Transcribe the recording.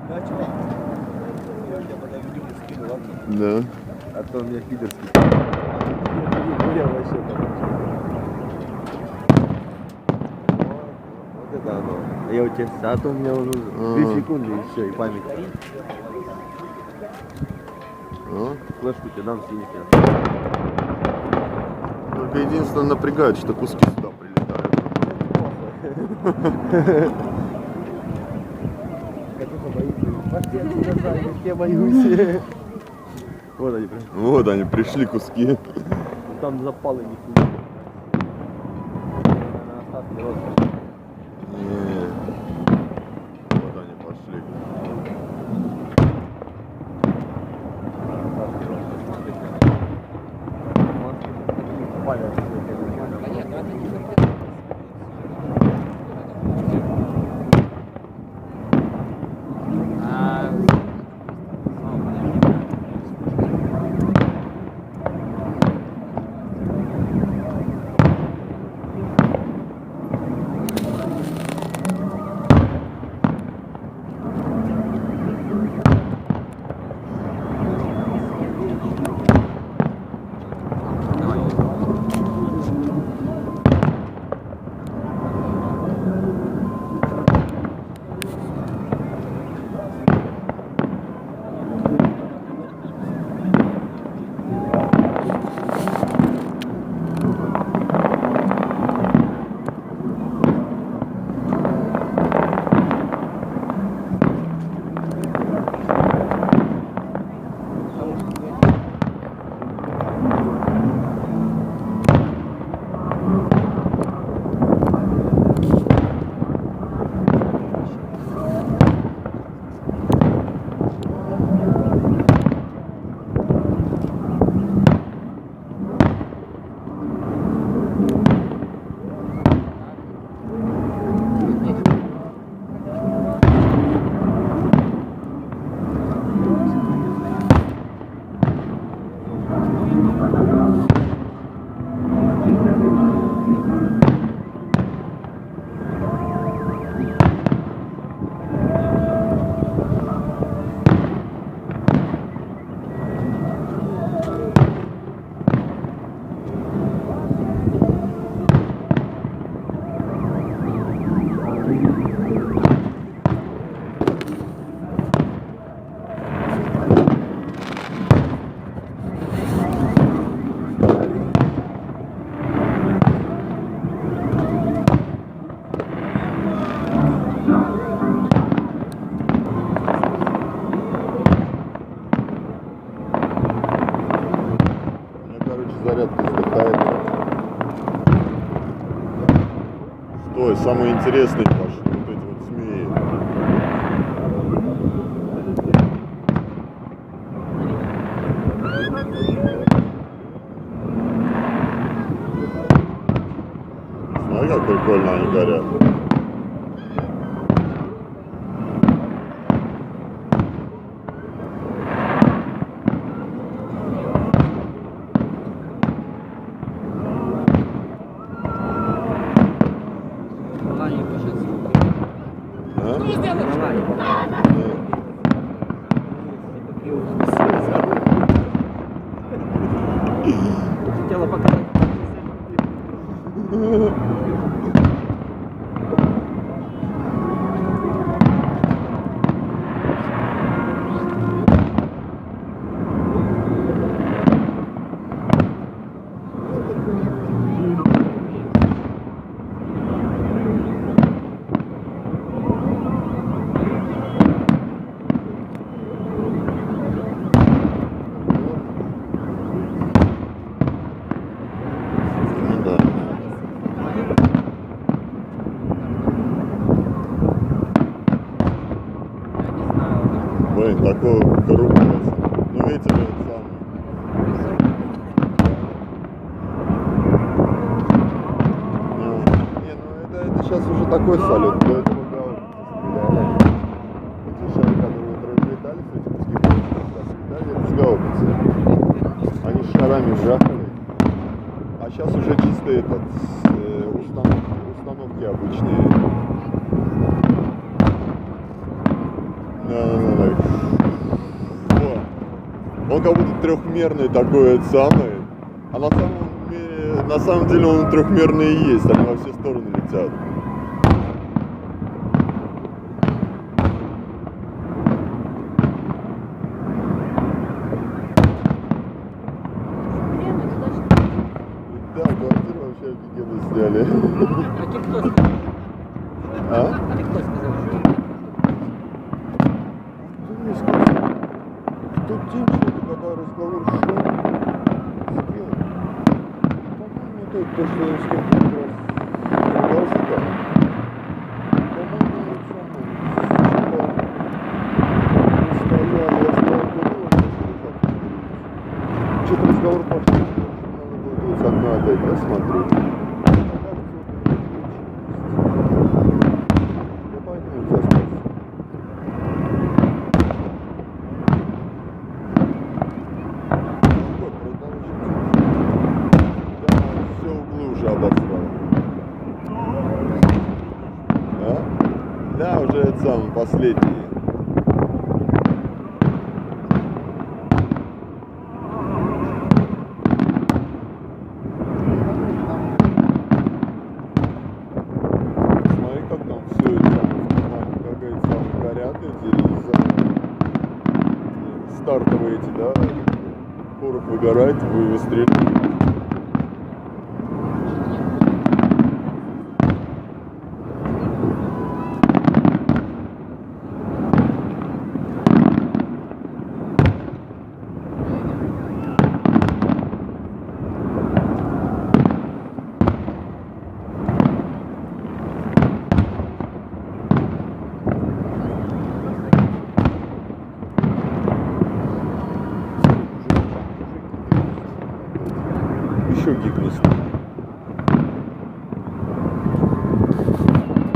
Я потом видео скину, ладно? Да. А то у меня пидорский. Я вообще там. Вот это оно. Я у тебя, а то у меня уже 2 секунды и все, и память. Флешку тебе дам, синий. Только единственное напрягает, что куски сюда прилетают. Я боюсь. Вот они прям. Вот они, пришли куски. Там запалы нихуя. Не. Вот они пошли. Зарядка вздыхает. Стой, самый интересный пошли, вот эти вот змеи. Смотри, как прикольно они горят. Хотела показать. Блин, такой круг. Ну ветер он самый. Не, ну это сейчас уже такой салют. До этого гаубицы стреляли. Эти шары, которые вот разлетали, с этих куски стреляли, это с гаубицы. Они с шарами жахали. А сейчас уже чисто этот, установки обычные. Да. Вот. Он как будто трехмерный такой это самый. А на самом деле он трехмерный и есть, они во все стороны летят. Да, квартиру вообще офигенно сняли. А ты кто сказал? А? Ты кто сказал? В тот день, что-то, когда разговор шел, с кем? По-моему, это то, что я с кем-то как раз ругался там. По-моему, это самое. Что-то разговор пошел, что надо будет вот с окна опять, да, смотреть. Я поэтому тебя спросил. Все углы уже обосрал. А? Да, уже это самое последнее. Смотри, как там все это какая-то там горят эти стартовые эти, да, порох выгорает, вы выстреливаете. Еще гипноз.